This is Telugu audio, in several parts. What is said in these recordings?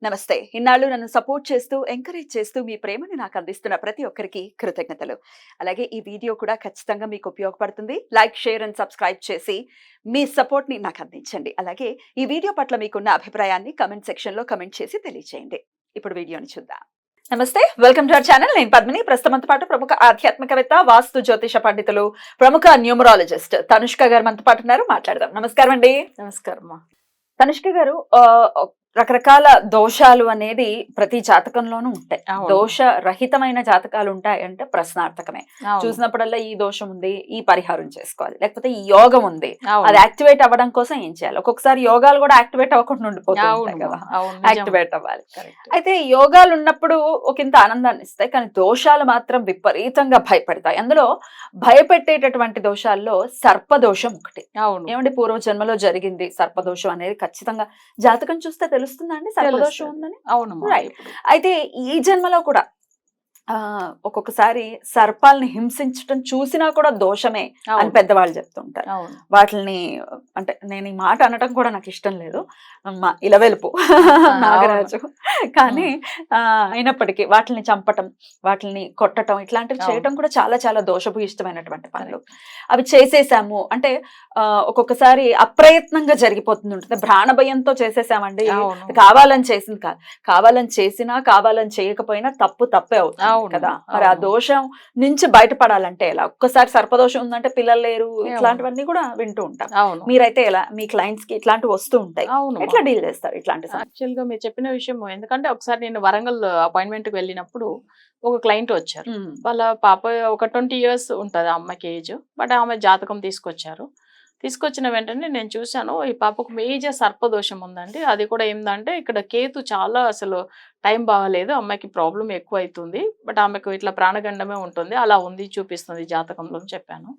నమస్తే. ఇన్నాళ్ళు నన్ను సపోర్ట్ చేస్తూ, ఎంకరేజ్ చేస్తూ మీ ప్రేమని నాకు అందిస్తున్న ప్రతి ఒక్కరికి కృతజ్ఞతలు. అలాగే ఈ వీడియో కూడా ఖచ్చితంగా మీకు ఉపయోగపడుతుంది. లైక్, షేర్ అండ్ సబ్స్క్రైబ్ చేసి మీ సపోర్ట్‌ని నాకు అందించండి. అలాగే ఈ వీడియో పట్ల మీకున్న అభిప్రాయాన్ని కామెంట్ సెక్షన్‌లో కామెంట్ చేసి తెలియజేయండి. ఇప్పుడు వీడియోని చూద్దాం. నమస్తే, వెల్కమ్ టు అవర్ ఛానల్. నేను పద్మిని. ప్రస్తుతంతో పాటు ప్రముఖ ఆధ్యాత్మికవేత్త, వాస్తు జ్యోతిష పండితులు, ప్రముఖ న్యూమరాలజిస్ట్ తనుష్క గారు మనతో పాటు ఉన్నారు. మాట్లాడదాం. నమస్కారం అండి. నమస్కారం. తనుష్క గారు, రకరకాల దోషాలు అనేది ప్రతి జాతకంలోనూ ఉంటాయి. దోష రహితమైన జాతకాలు ఉంటాయి అంటే ప్రశ్నార్థకమే. చూసినప్పుడల్లా ఈ దోషం ఉంది, ఈ పరిహారం చేసుకోవాలి, లేకపోతే ఈ యోగం ఉంది, అది యాక్టివేట్ అవ్వడం కోసం ఏం చేయాలి. ఒక్కొక్కసారి యోగాలు కూడా యాక్టివేట్ అవ్వకుండా ఉండిపోతాయి కదా, యాక్టివేట్ అవ్వాలి. అయితే యోగాలు ఉన్నప్పుడు ఒకంత ఆనందాన్ని ఇస్తాయి, కానీ దోషాలు మాత్రం విపరీతంగా భయపెడతాయి. అందులో భయపెట్టేటటువంటి దోషాల్లో సర్పదోషం ఒకటి. ఏమంటే పూర్వజన్మలో జరిగింది సర్పదోషం అనేది ఖచ్చితంగా జాతకం చూస్తే తెలుస్తుందా అండి సర్పదోషం ఉందని? అవును, రైట్. అయితే ఈ జన్మలో కూడా ఒక్కొక్కసారి సర్పాలని హింసించడం చూసినా కూడా దోషమే అని పెద్దవాళ్ళు చెప్తుంటారు. వాటిని అంటే నేను ఈ మాట అనటం కూడా నాకు ఇష్టం లేదు, ఇలవెలుపు నాగరాజు, కానీ అయినప్పటికీ వాటిని చంపటం, వాటిని కొట్టడం, ఇట్లాంటివి చేయటం కూడా చాలా చాలా దోషభూయిష్టమైనటువంటి పనులు. అవి చేసేసాము అంటే ఒక్కొక్కసారి అప్రయత్నంగా జరిగిపోతుంది ఉంటుంది. ప్రాణభయంతో చేసేసామండి, కావాలని చేసింది కాదు. కావాలని చేసినా కావాలని చేయకపోయినా తప్పు తప్పే అవుతుంది కదా. మరి ఆ దోషం నుంచి బయటపడాలంటే ఎలా? ఒక్కసారి సర్పదోషం ఉందంటే పిల్లలు లేరు, ఇట్లాంటివన్నీ కూడా వింటూ ఉంటాం. మీరైతే ఎలా, మీ క్లయింట్స్ కి ఇట్లాంటివి వస్తూ ఉంటాయి, ఎట్లా డీల్ చేస్తారు ఇట్లాంటి? యాక్చువల్ గా మీరు చెప్పిన విషయం, ఎందుకంటే ఒకసారి నేను వరంగల్ అపాయింట్మెంట్ కి వెళ్ళినప్పుడు ఒక క్లయింట్ వచ్చారు. వాళ్ళ పాప ఒక 20 years ఉంటది ఆ అమ్మాయికి ఏజ్. బట్ ఆమె జాతకం తీసుకొచ్చారు. తీసుకొచ్చిన వెంటనే నేను చూశాను, ఈ పాపకు మేజర్ సర్పదోషం ఉందండి. అది కూడా ఏంటంటే ఇక్కడ కేతు చాలా అసలు టైం బాగాలేదు, అమ్మాయికి ప్రాబ్లం ఎక్కువ అవుతుంది, బట్ ఆమెకు ఇట్లా ప్రాణగండమే ఉంటుంది, అలా ఉంది చూపిస్తుంది జాతకంలో అని చెప్పాను.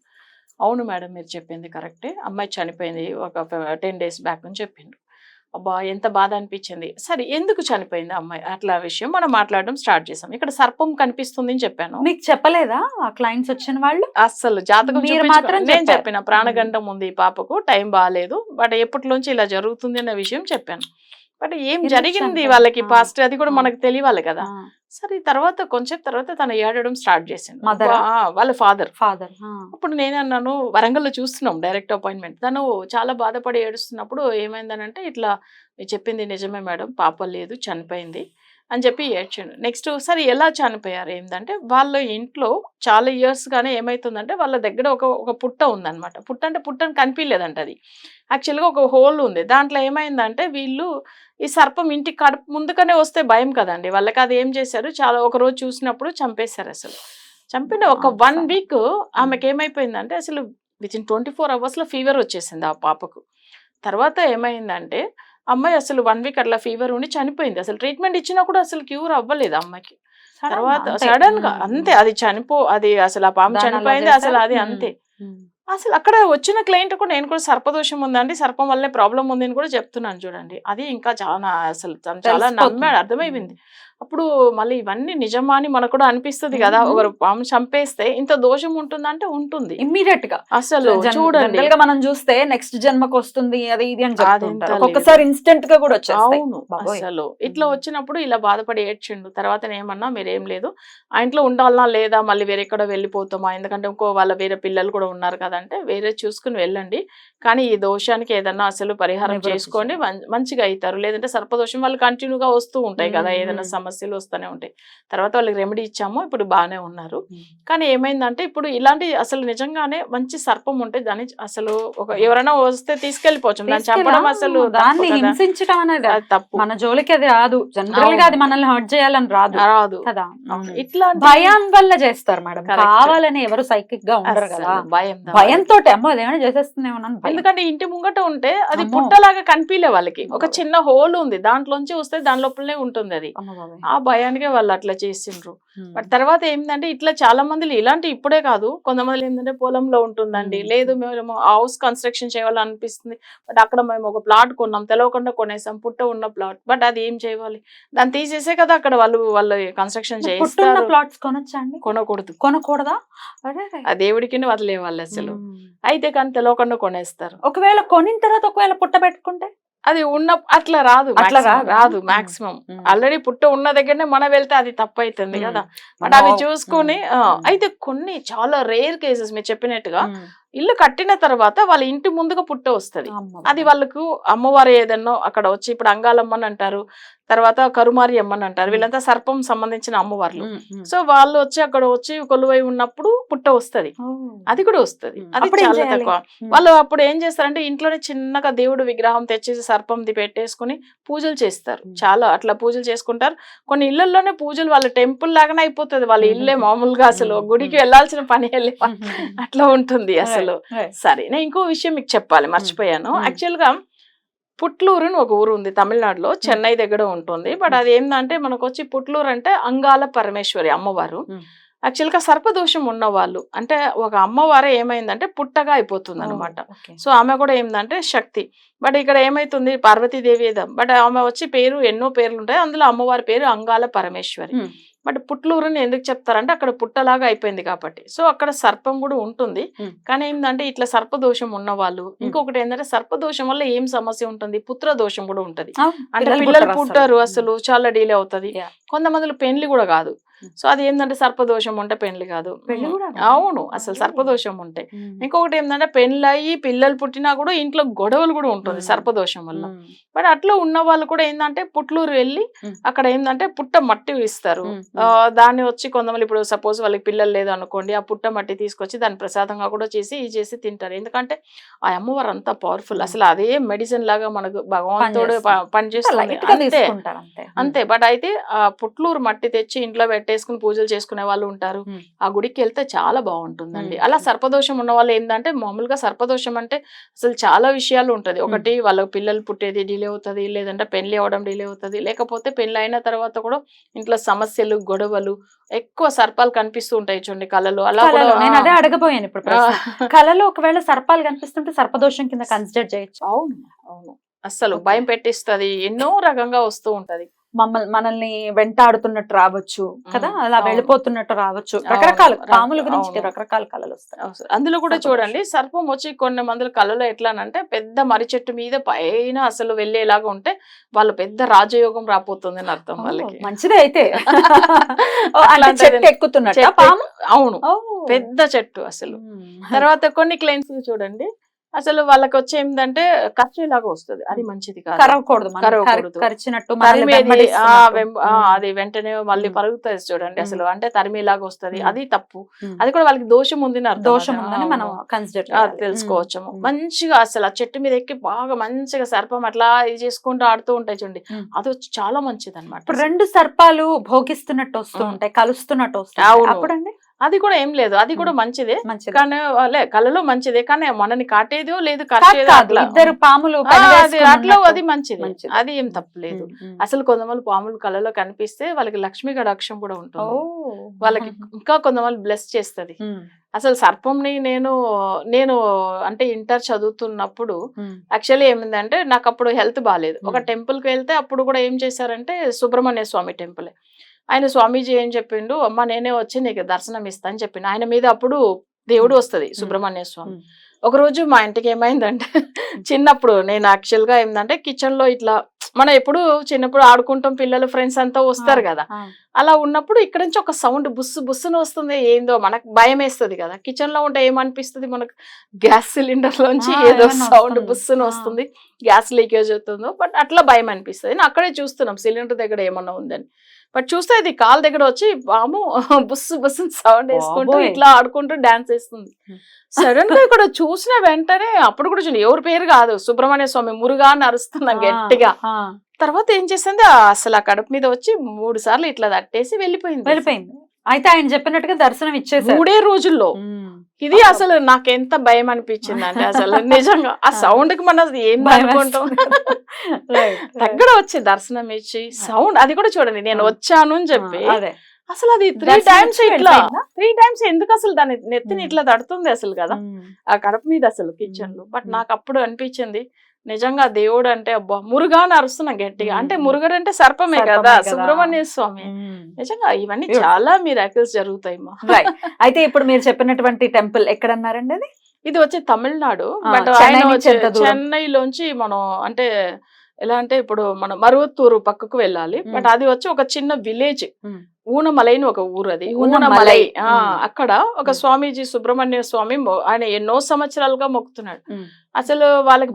అవును మేడం, మీరు చెప్పింది కరెక్టే, అమ్మాయి చనిపోయింది ఒక 10 days బ్యాక్ అని చెప్పిండు. అబ్బా, ఎంత బాధ అనిపించింది. సరే, ఎందుకు చనిపోయింది అమ్మాయి అట్లా విషయం మనం మాట్లాడడం స్టార్ట్ చేసాం. ఇక్కడ సర్పం కనిపిస్తుంది అని చెప్పాను. మీకు చెప్పలేదా ఆ క్లయింట్స్ వచ్చిన వాళ్ళు? అస్సలు జాతకం మాత్రం నేను చెప్పిన, ప్రాణగండం ఉంది ఈ పాపకు, టైం బాగాలేదు, బట్ ఎప్పటిలోంచి ఇలా జరుగుతుంది అనే విషయం చెప్పాను. బట్ ఏం జరిగింది వాళ్ళకి పాస్ట్ అది కూడా మనకు తెలియాలి కదా. సరే, తర్వాత కొంచెం తర్వాత తను ఏడవడం స్టార్ట్ చేసింది, వాళ్ళ ఫాదర్. అప్పుడు నేను అన్నాను, వరంగల్లో చూస్తున్నాం డైరెక్ట్ అపాయింట్మెంట్. తను చాలా బాధపడి ఏడుస్తున్నప్పుడు ఏమైందనంటే, ఇట్లా మీరు చెప్పింది నిజమే మేడం, పాప లేదు, చనిపోయింది అని చెప్పి ఏడ్చాడు. నెక్స్ట్ సరే ఎలా చనిపోయారు ఏంటంటే, వాళ్ళ ఇంట్లో చాలా ఇయర్స్ గానే ఏమైతుందంటే, వాళ్ళ దగ్గర ఒక పుట్ట ఉందన్నమాట. పుట్ట అంటే పుట్టని కనిపించలేదంట, అది యాక్చువల్గా ఒక హోల్ ఉంది. దాంట్లో ఏమైందంటే, వీళ్ళు ఈ సర్పం ఇంటికి కడుపు ముందుగానే వస్తే భయం కదండి వాళ్ళకి, అది ఏం చేశారు, చాలా ఒక రోజు చూసినప్పుడు చంపేశారు. అసలు చంపిన ఒక 1 week ఆమెకి ఏమైపోయిందంటే, అసలు వితిన్ 24 hours ఫీవర్ వచ్చేసింది ఆ పాపకు. తర్వాత ఏమైందంటే, అమ్మాయి అసలు 1 week అట్లా ఫీవర్ ఉండి చనిపోయింది. అసలు ట్రీట్మెంట్ ఇచ్చినా కూడా అసలు క్యూర్ అవ్వలేదు అమ్మాయికి. తర్వాత సడన్ గా అంతే, అది అసలు ఆ పాము చనిపోయింది, అసలు అది అంతే. అసలు అక్కడ వచ్చిన క్లయింట్ కూడా నేను కూడా సర్పదోషం ఉందండి, సర్పం వల్లే ప్రాబ్లం ఉంది అని కూడా చెప్తున్నాను చూడండి. అది ఇంకా చాలా అసలు చాలా నమ్మాడు, అర్థమైపోయింది. అప్పుడు మళ్ళీ ఇవన్నీ నిజమా అని మనకు కూడా అనిపిస్తుంది కదా. ఒకరు పాము చంపేస్తే ఇంత దోషం ఉంటుందంటే ఉంటుంది ఇమ్మీడియట్ గా. అసలు చూడండి, మనం చూస్తే నెక్స్ట్ జన్మకు వస్తుంది అది ఇది అని చెప్తుంటారు, ఒక్కొక్కసారి ఇన్స్టెంట్ గా కూడా వచ్చేస్తాయి. అవును, అసలు ఇట్లా వచ్చినప్పుడు ఇలా బాధపడి ఏడ్చిండు. తర్వాత ఏమన్నా, మీరేం లేదు, ఆ ఇంట్లో ఉండాలనా లేదా, మళ్ళీ వేరెక్కడ వెళ్ళిపోతామా, ఎందుకంటే ఇంకో వాళ్ళ వేరే పిల్లలు కూడా ఉన్నారు కదంటే, వేరే చూసుకుని వెళ్ళండి, కానీ ఈ దోషానికి ఏదన్నా అసలు పరిహారం చేసుకోండి, మంచిగా అవుతారు. లేదంటే సర్పదోషం వాళ్ళు కంటిన్యూగా వస్తూ ఉంటాయి కదా, ఏదైనా సమస్యలు వస్తూనే ఉంటాయి. తర్వాత వాళ్ళకి రెమెడీ ఇచ్చాము, ఇప్పుడు బాగానే ఉన్నారు. కానీ ఏమైందంటే, ఇప్పుడు ఇలాంటి అసలు నిజంగానే మంచి సర్పం ఉంటే దాన్ని అసలు ఎవరైనా వస్తే తీసుకెళ్లిపోవచ్చు, దాన్ని చంపడం అసలు హింసించడం అనేది తప్పు. మన జోలికి అది రాదు, జనరల్ గా అది మనల్ని హర్ట్ చేయాలని రాదు కదా. ఇట్లా భయం వల్ల చేస్తారు మేడం, కావాలని ఎవరు సైకిక్ గా ఉండరు కదా. భయంతో అమ్మో అదేమైనా చేసేస్తున్నామో, ఎందుకంటే ఇంటి ముంగట ఉంటే అది పుట్టలాగా కనిపించలే వాళ్ళకి, ఒక చిన్న హోల్ ఉంది, దాంట్లోంచి వస్తే దాని లోపలనే ఉంటుంది. అది ఆ భయానికే వాళ్ళు అట్లా చేసిండ్రు. బట్ తర్వాత ఏంటంటే, ఇట్లా చాలా మంది ఇలాంటి ఇప్పుడే కాదు, కొంతమంది ఏంటంటే పొలంలో ఉంటుందండి, లేదు మేము హౌస్ కన్స్ట్రక్షన్ చేయాలనిపిస్తుంది, బట్ అక్కడ మేము ఒక ప్లాట్ కొన్నాం, తెలవకుండా కొనేసాం, పుట్ట ఉన్న ప్లాట్, బట్ అది ఏం చేయాలి, దాన్ని తీసేసే కదా అక్కడ వాళ్ళు కన్స్ట్రక్షన్ చేస్తారు. ప్లాట్స్ కొనొచ్చండి? కొనకూడదా? ఆ దేవుడికి వదిలే వాళ్ళు అసలు. అయితే కానీ తెలవకుండా కొనేస్తారు. ఒకవేళ కొనిన తర్వాత ఒకవేళ పుట్ట పెట్టుకుంటే అది ఉన్న అట్లా రాదు, రాదు మాక్సిమం. ఆల్రెడీ పుట్ట ఉన్న దగ్గరనే మనం వెళ్తే అది తప్పు అవుతుంది కదా. బట్ అవి చూసుకొని అయితే కొన్ని చాలా రేర్ కేసెస్ మీరు చెప్పినట్టుగా ఇల్లు కట్టిన తర్వాత వాళ్ళ ఇంటి ముందుగా పుట్ట వస్తుంది. అది వాళ్ళకు అమ్మవారు ఏదన్నో అక్కడ వచ్చి, ఇప్పుడు అంగాలమ్మని అంటారు, తర్వాత కరుమారి అమ్మని అంటారు, వీళ్ళంతా సర్పం సంబంధించిన అమ్మవార్లు. సో వాళ్ళు వచ్చి అక్కడ వచ్చి కొలువై ఉన్నప్పుడు పుట్ట వస్తది, అది కూడా వస్తది. అది చాలా తక్కువ. వాళ్ళు అప్పుడు ఏం చేస్తారంటే ఇంట్లోనే చిన్నగా దేవుడు విగ్రహం తెచ్చేసి సర్పంది పెట్టేసుకుని పూజలు చేస్తారు. చాలా అట్లా పూజలు చేసుకుంటారు. కొన్ని ఇళ్లలోనే పూజలు వాళ్ళ టెంపుల్ లాగానే అయిపోతుంది వాళ్ళ ఇల్లే. మామూలుగా అసలు గుడికి వెళ్లాల్సిన పని అట్లా ఉంటుంది అసలు. సరే, నేను ఇంకో విషయం మీకు చెప్పాలి, మర్చిపోయాను. యాక్చువల్ గా పుట్లూరు అని ఒక ఊరు ఉంది తమిళనాడులో, చెన్నై దగ్గర ఉంటుంది. బట్ అది ఏంటంటే మనకు వచ్చి పుట్లూరు అంటే అంగాల పరమేశ్వరి అమ్మవారు. యాక్చువల్ గా సర్పదోషం ఉన్న వాళ్ళు, అంటే ఒక అమ్మవారే ఏమైందంటే పుట్టగా అయిపోతుంది అనమాట. సో ఆమె కూడా ఏంటంటే శక్తి. బట్ ఇక్కడ ఏమైతుంది, పార్వతీదేవి, బట్ ఆమె వచ్చి పేరు ఎన్నో పేర్లు ఉంటాయి, అందులో అమ్మవారి పేరు అంగాల పరమేశ్వరి. బట్ పుట్లూరుని ఎందుకు చెప్తారంటే అక్కడ పుట్టలాగా అయిపోయింది కాబట్టి. సో అక్కడ సర్పం కూడా ఉంటుంది. కానీ ఏంటంటే ఇట్లా సర్పదోషం ఉన్న వాళ్ళు, ఇంకొకటి ఏంటంటే సర్పదోషం వల్ల ఏం సమస్య ఉంటుంది, పుత్ర దోషం కూడా ఉంటది. అంటే పిల్లలు పుట్టారు అసలు చాలా డిలే అవుతుంది. కొంతమందిలో పెళ్లి కూడా కాదు. సో అది ఏంటంటే సర్పదోషం ఉంటే పెళ్లి కాదు. అవును, అసలు సర్పదోషం ఉంటే. ఇంకొకటి ఏంటంటే పెళ్లి అయ్యి పిల్లలు పుట్టినా కూడా ఇంట్లో గొడవలు కూడా ఉంటుంది సర్పదోషం వల్ల. బట్ అట్లా ఉన్న వాళ్ళు కూడా ఏంటంటే పుట్లూరు వెళ్ళి అక్కడ ఏంటంటే పుట్ట మట్టి ఇస్తారు. దాన్ని వచ్చి కొంతమంది, ఇప్పుడు సపోజ్ వాళ్ళకి పిల్లలు లేదు అనుకోండి, ఆ పుట్ట మట్టి తీసుకొచ్చి దాన్ని ప్రసాదంగా కూడా చేసి తింటారు. ఎందుకంటే ఆ అమ్మవారు అంతా పవర్ఫుల్, అసలు అదే మెడిసిన్ లాగా మనకు భగవంతుడు పనిచేస్తుంది అంతే. బట్ అయితే ఆ పుట్లూరు మట్టి తెచ్చి ఇంట్లో పెట్టేసుకుని పూజలు చేసుకునే వాళ్ళు ఉంటారు. ఆ గుడికి వెళ్తే చాలా బాగుంటుందండి. అలా సర్పదోషం ఉన్న వాళ్ళు ఏంటంటే, మామూలుగా సర్పదోషం అంటే అసలు చాలా విషయాలు ఉంటది. ఒకటి వాళ్ళకి పిల్లలు పుట్టేది డిలే అవుతుంది, లేదంటే పెళ్లి అవడం డిలే అవుతుంది, లేకపోతే పెళ్లి అయిన తర్వాత కూడా ఇంట్లో సమస్యలు గొడవలు, ఎక్కువ సర్పాలు కనిపిస్తూ ఉంటాయి చూడండి కళలో. అలా నేను అదే అడగబోయాను ఇప్పుడు. కళలో ఒకవేళ సర్పాలు కనిపిస్తుంటే సర్పదోషం కింద కన్సిడర్ చేయొచ్చు. అవును అవును, అస్సలు భయం పెట్టిస్తది, ఎన్నో రకంగా వస్తూ ఉంటది. మనల్ని వెంటాడుతున్నట్టు రావచ్చు కదా, అలా వెళ్ళిపోతున్నట్టు రావచ్చు. రకరకాల పాముల గురించి రకరకాల కళలు వస్తాయి. అందులో కూడా చూడండి, సర్పం వచ్చి కొన్ని మందుల కళలో ఎట్లానంటే పెద్ద మర్రి చెట్టు మీద పైన అసలు వెళ్ళేలాగా ఉంటే వాళ్ళు పెద్ద రాజయోగం రాపోతుంది అని అర్థం వాళ్ళకి. మంచిదే అయితే. చెట్టు ఎక్కుతున్నట్టు పాము. అవును, పెద్ద చెట్టు అసలు. తర్వాత కొన్ని క్లైంట్స్ చూడండి, అసలు వాళ్ళకి వచ్చి ఏంటంటే కరిచేలాగా వస్తుంది, అది మంచిది కాదు. అది వెంటనే మళ్ళీ పరుగుతుంది చూడండి అసలు, అంటే తరిమేలాగా వస్తుంది, అది తప్పు. అది కూడా వాళ్ళకి దోషం ఉంది, తెలుసుకోవచ్చు. మంచిగా అసలు ఆ చెట్టు మీద ఎక్కి బాగా మంచిగా సర్పం అట్లా ఇది చేసుకుంటూ ఆడుతూ ఉంటాయి చూడండి, అది వచ్చి చాలా మంచిది అనమాట. రెండు సర్పాలు భోగిస్తున్నట్టు వస్తూ ఉంటాయి, కలుస్తున్నట్టు వస్తాయి అప్పుడండి. అది కూడా ఏం లేదు, అది కూడా మంచిదే. కానీ కళలో మంచిదే, కానీ మనని కాటేదో లేదు, ఇద్దరు పాములు అట్లా అది మంచిది, అది ఏం తప్పులేదు. అసలు కొంతమంది పాములు కళలో కనిపిస్తే వాళ్ళకి లక్ష్మీ కటాక్షం కూడా ఉంటుంది, వాళ్ళకి ఇంకా కొంతమంది బ్లెస్ చేస్తుంది. అసలు సర్పంని నేను అంటే ఇంటర్ చదువుతున్నప్పుడు యాక్చువల్లీ ఏమిందంటే, నాకు అప్పుడు హెల్త్ బాగాలేదు. ఒక టెంపుల్ కి వెళ్తే అప్పుడు కూడా ఏం చేశారంటే, సుబ్రహ్మణ్య స్వామి టెంపుల్, ఆయన స్వామీజీ ఏం చెప్పిండు, అమ్మ నేనే వచ్చి నీకు దర్శనం ఇస్తా అని చెప్పిండు. ఆయన మీద అప్పుడు దేవుడు వస్తుంది సుబ్రహ్మణ్య స్వామి. ఒక రోజు మా ఇంటికి ఏమైందంటే, చిన్నప్పుడు నేను యాక్చువల్ గా ఏంటంటే కిచెన్ లో ఇట్లా మనం ఎప్పుడు చిన్నప్పుడు ఆడుకుంటాం, పిల్లలు ఫ్రెండ్స్ అంతా వస్తారు కదా, అలా ఉన్నప్పుడు ఇక్కడ నుంచి ఒక సౌండ్ బుస్సు బుస్సును వస్తుంది. ఏందో మనకు భయం వేస్తుంది కదా, కిచెన్ లో ఉంటే ఏమనిపిస్తుంది మనకు, గ్యాస్ సిలిండర్ లోంచి ఏదో సౌండ్ బుస్సును వస్తుంది, గ్యాస్ లీకేజ్ అవుతుందో. బట్ అట్లా భయం అనిపిస్తుంది. నేను అక్కడే చూస్తున్నాం సిలిండర్ దగ్గర ఏమన్నా ఉందని. బట్ చూస్తే అది కాల్ దగ్గర వచ్చి పాము బుస్సు బుస్సు సౌండ్ వేసుకుంటూ ఇట్లా ఆడుకుంటూ డాన్స్ వేస్తుంది. సడన్ గా ఇక్కడ చూసిన వెంటనే అప్పుడు కూడా చూడండి, ఎవరి పేరు కాదు, సుబ్రహ్మణ్య స్వామి మురుగా అని అరుస్తున్నా గట్టిగా. తర్వాత ఏం చేసింది, అసలు ఆ కడుపు మీద వచ్చి 3 సార్లు ఇట్లా తట్టేసి వెళ్ళిపోయింది. అయితే ఆయన చెప్పినట్టుగా దర్శనం ఇచ్చేసి 3 రోజుల్లో. ఇది అసలు నాకు ఎంత భయం అనిపించింది అంటే, అసలు నిజంగా ఆ సౌండ్ కి మనం ఏం అనుకుంటాం, దగ్గర వచ్చి దర్శనం ఇచ్చి సౌండ్, అది కూడా చూడండి నేను వచ్చాను అని చెప్పి, అసలు అది 3 టైమ్స్ ఇట్లా 3 టైమ్స్ ఎందుకు అసలు దాని నెత్తిని ఇట్లా తడుతుంది అసలు కదా ఆ కడుపు మీద అసలు కిచెన్ లో. బట్ నాకు అప్పుడు అనిపించింది, నిజంగా దేవుడు అంటే అబ్బా మురుగా అని అరుస్తున్నా గట్టిగా. అంటే మురుగడు అంటే సర్పమే కదా, సుబ్రహ్మణ్య స్వామి. నిజంగా ఇవన్నీ చాలా మిరాకిల్స్ జరుగుతాయి. అయితే ఇప్పుడు మీరు చెప్పినటువంటి టెంపుల్ ఎక్కడన్నారండి అది? ఇది వచ్చి తమిళనాడు, బట్ చెన్నైలోంచి మనం అంటే ఎలా అంటే ఇప్పుడు మనం మరువత్తూరు పక్కకు వెళ్ళాలి, బట్ అది వచ్చి ఒక చిన్న విలేజ్, ఊనమలై అని ఒక ఊరు, అది ఊనమలై. అక్కడ ఒక స్వామీజీ సుబ్రహ్మణ్య స్వామి ఆయన ఎన్నో సంవత్సరాలుగా మొక్కుతున్నాడు. అసలు వాళ్ళకి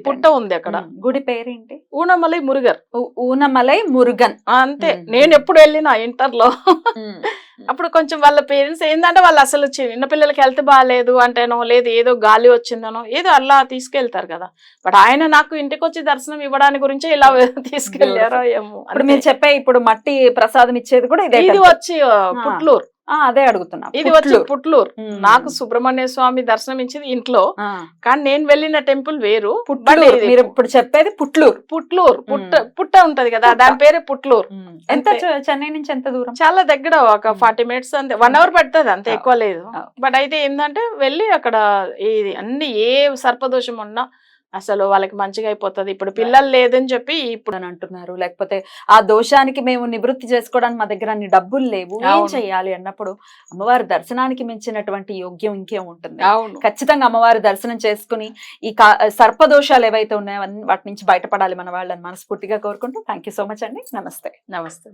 పుట్ట ఉంది అక్కడ. గుడి పేరేంటి? ఊనమలై మురుగర్. ఊనమలై మురుగన్. అంతే. నేను ఎప్పుడు వెళ్ళినా ఇంటర్ లో అప్పుడు కొంచెం వాళ్ళ పేరెంట్స్ ఏంటంటే వాళ్ళు అసలు చిన్న పిల్లలకి హెల్త్ బాగాలేదు అంటేనో, లేదు ఏదో గాలి వచ్చిందనో ఏదో అలా తీసుకెళ్తారు కదా. బట్ ఆయన నాకు ఇంటికి వచ్చి దర్శనం ఇవ్వడానికి గురించే ఇలా తీసుకెళ్లారో ఏమో. ఇప్పుడు మీరు చెప్పే ఇప్పుడు మట్టి ప్రసాదం ఇచ్చేది కూడా ఇదే. ఇది వచ్చి పుట్లూరు. అదే అడుగుతున్నా. ఇది వచ్చి పుట్లూరు. నాకు సుబ్రహ్మణ్య స్వామి దర్శనం ఇచ్చింది ఇంట్లో, కానీ నేను వెళ్ళిన టెంపుల్ వేరు. మీరు ఇప్పుడు చెప్పేది పుట్లూరు. పుట్ట ఉంటది కదా, దాని పేరే పుట్లూరు. ఎంత చెన్నై నుంచి ఎంత దూరం? చాలా దగ్గర, ఒక 40 minutes అంతే, 1 hour పడుతుంది అంతే, ఎక్కువ లేదు. బట్ అయితే ఏంటంటే వెళ్ళి అక్కడ ఇది అన్ని ఏ సర్పదోషం ఉన్నా అసలు వాళ్ళకి మంచిగా అయిపోతుంది. ఇప్పుడు పిల్లలు లేదని చెప్పి ఇప్పుడు అని అంటున్నారు, లేకపోతే ఆ దోషానికి మేము నివృత్తి చేసుకోవడానికి మా దగ్గర అన్ని డబ్బులు లేవు, ఏం చెయ్యాలి అన్నప్పుడు అమ్మవారి దర్శనానికి మించినటువంటి యోగ్యం ఇంకేం ఉంటుంది? ఖచ్చితంగా అమ్మవారి దర్శనం చేసుకుని ఈ సర్పదోషాలు ఏవైతే ఉన్నాయో వాటి నుంచి బయటపడాలి మన వాళ్ళని మనస్ఫూర్తిగా కోరుకుంటూ థ్యాంక్ యూ సో మచ్ అండి. నమస్తే. నమస్తే.